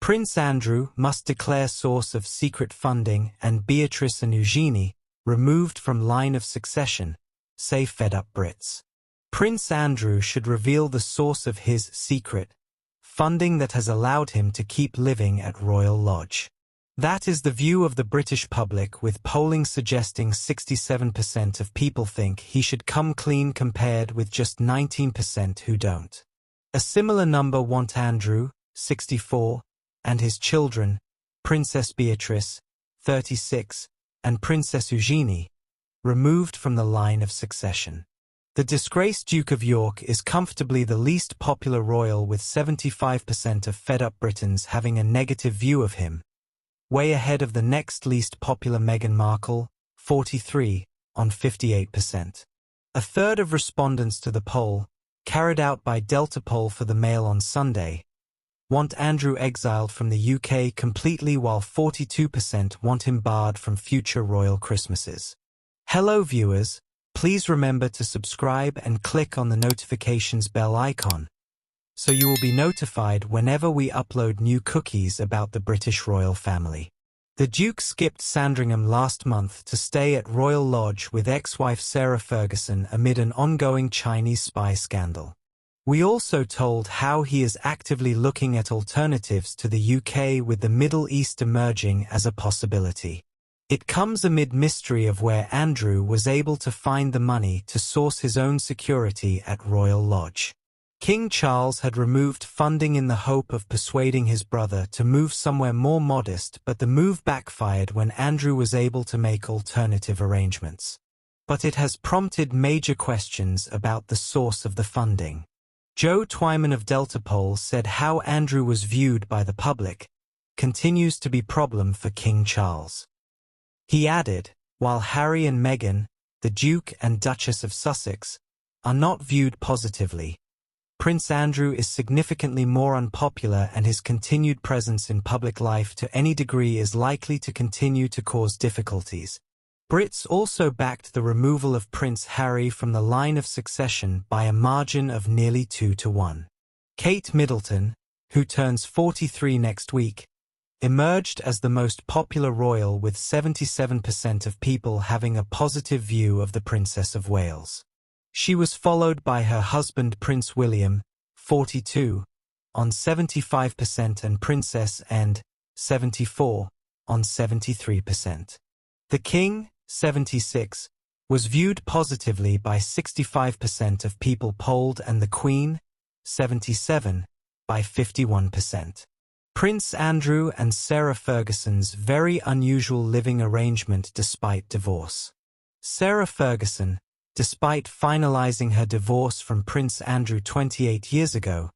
Prince Andrew must declare source of secret funding and Beatrice and Eugenie removed from line of succession, say fed-up Brits. Prince Andrew should reveal the source of his secret funding that has allowed him to keep living at Royal Lodge. That is the view of the British public, with polling suggesting 67% of people think he should come clean compared with just 19% who don't. A similar number want Andrew, 64, and his children, Princess Beatrice, 36, and Princess Eugenie, removed from the line of succession. The disgraced Duke of York is comfortably the least popular royal, with 75% of fed-up Britons having a negative view of him, way ahead of the next least popular Meghan Markle, 43, on 58%. A third of respondents to the poll, carried out by Deltapoll for the Mail on Sunday, want Andrew exiled from the UK completely, while 42% want him barred from future royal Christmases. Hello viewers, please remember to subscribe and click on the notifications bell icon, so you will be notified whenever we upload new cookies about the British royal family. The Duke skipped Sandringham last month to stay at Royal Lodge with ex-wife Sarah Ferguson amid an ongoing Chinese spy scandal. We also told how he is actively looking at alternatives to the UK, with the Middle East emerging as a possibility. It comes amid mystery of where Andrew was able to find the money to source his own security at Royal Lodge. King Charles had removed funding in the hope of persuading his brother to move somewhere more modest, but the move backfired when Andrew was able to make alternative arrangements. But it has prompted major questions about the source of the funding. Joe Twyman of Deltapoll said how Andrew was viewed by the public continues to be a problem for King Charles. He added, while Harry and Meghan, the Duke and Duchess of Sussex, are not viewed positively, Prince Andrew is significantly more unpopular, and his continued presence in public life to any degree is likely to continue to cause difficulties. Brits also backed the removal of Prince Harry from the line of succession by a margin of nearly 2-1. Kate Middleton, who turns 43 next week, emerged as the most popular royal, with 77% of people having a positive view of the Princess of Wales. She was followed by her husband Prince William, 42, on 75%, and Princess Anne, 74, on 73%. The King, 76, was viewed positively by 65% of people polled, and the Queen, 77, by 51%. Prince Andrew and Sarah Ferguson's very unusual living arrangement despite divorce. Sarah Ferguson, despite finalizing her divorce from Prince Andrew 28 years ago,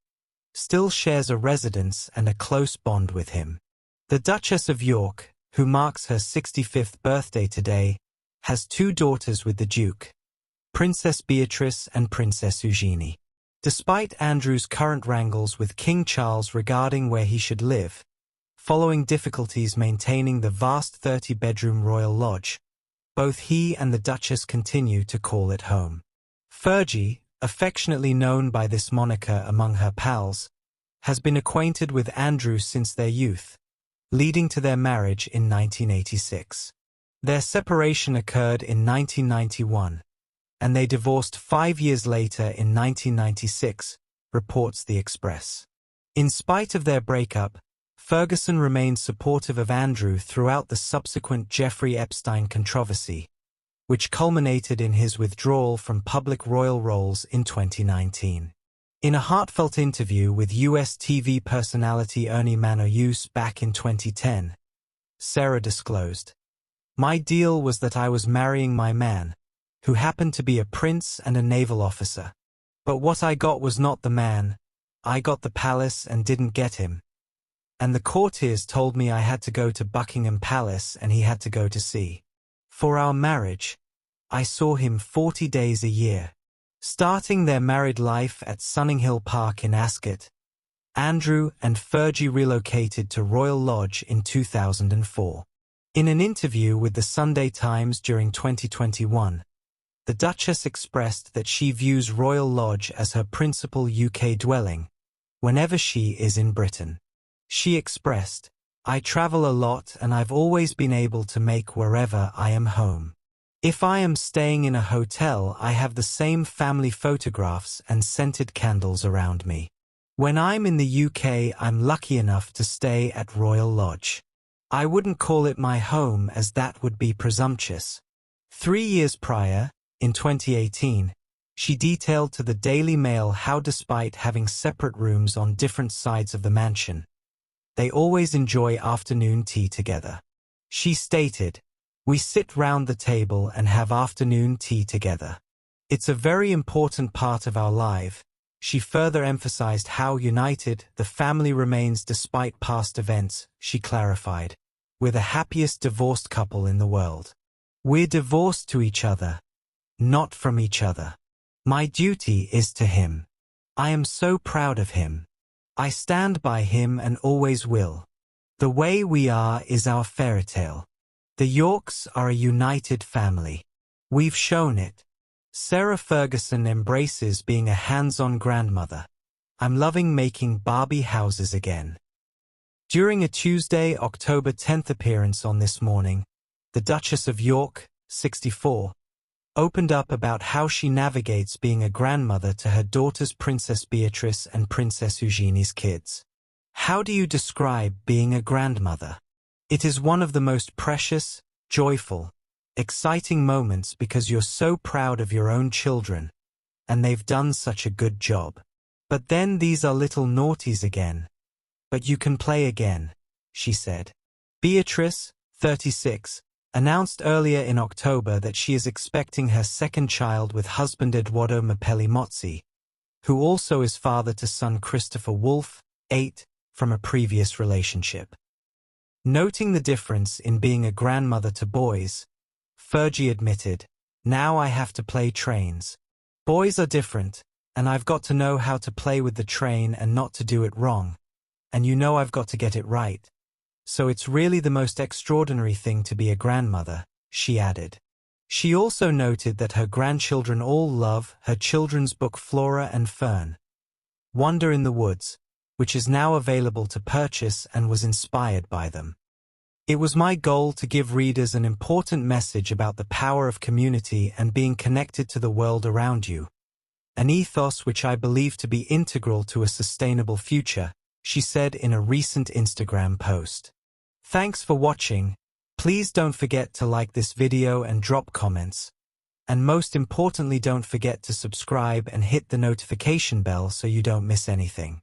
still shares a residence and a close bond with him. The Duchess of York, who marks her 65th birthday today, has 2 daughters with the Duke, Princess Beatrice and Princess Eugenie. Despite Andrew's current wrangles with King Charles regarding where he should live, following difficulties maintaining the vast 30-bedroom Royal Lodge, both he and the Duchess continue to call it home. Fergie, affectionately known by this moniker among her pals, has been acquainted with Andrew since their youth, leading to their marriage in 1986. Their separation occurred in 1991, and they divorced 5 years later in 1996, reports The Express. In spite of their breakup, Ferguson remained supportive of Andrew throughout the subsequent Jeffrey Epstein controversy, which culminated in his withdrawal from public royal roles in 2019. In a heartfelt interview with US TV personality Ernie Manouse back in 2010, Sarah disclosed, "My deal was that I was marrying my man, who happened to be a prince and a naval officer. But what I got was not the man, I got the palace and didn't get him. And the courtiers told me I had to go to Buckingham Palace and he had to go to sea. For our marriage, I saw him 40 days a year." Starting their married life at Sunninghill Park in Ascot, Andrew and Fergie relocated to Royal Lodge in 2004. In an interview with the Sunday Times during 2021, the Duchess expressed that she views Royal Lodge as her principal UK dwelling whenever she is in Britain. She expressed, "I travel a lot and I've always been able to make wherever I am home. If I am staying in a hotel, I have the same family photographs and scented candles around me. When I'm in the UK, I'm lucky enough to stay at Royal Lodge. I wouldn't call it my home as that would be presumptuous." 3 years prior, in 2018, she detailed to the Daily Mail how despite having separate rooms on different sides of the mansion, they always enjoy afternoon tea together. She stated, "We sit round the table and have afternoon tea together. It's a very important part of our life." She further emphasized how united the family remains despite past events. She clarified, "We're the happiest divorced couple in the world. We're divorced to each other, not from each other. My duty is to him. I am so proud of him. I stand by him and always will. The way we are is our fairy tale. The Yorks are a united family. We've shown it." Sarah Ferguson embraces being a hands-on grandmother. "I'm loving making Barbie houses again." During a Tuesday, October 10th appearance on This Morning, the Duchess of York, 64, opened up about how she navigates being a grandmother to her daughters Princess Beatrice and Princess Eugenie's kids. "How do you describe being a grandmother? It is one of the most precious, joyful, exciting moments because you're so proud of your own children, and they've done such a good job. But then these are little naughties again. But you can play again," she said. Beatrice, 36, announced earlier in October that she is expecting her second child with husband Edoardo Mopelli-Mozzi, who also is father to son Christopher Wolfe, 8, from a previous relationship. Noting the difference in being a grandmother to boys, Fergie admitted, "Now I have to play trains. Boys are different, and I've got to know how to play with the train and not to do it wrong. And you know I've got to get it right. So it's really the most extraordinary thing to be a grandmother," she added. She also noted that her grandchildren all love her children's book Flora and Fern, Wonder in the Woods, which is now available to purchase and was inspired by them. "It was my goal to give readers an important message about the power of community and being connected to the world around you, an ethos which I believe to be integral to a sustainable future," she said in a recent Instagram post. Thanks for watching. Please don't forget to like this video and drop comments. And most importantly, don't forget to subscribe and hit the notification bell so you don't miss anything.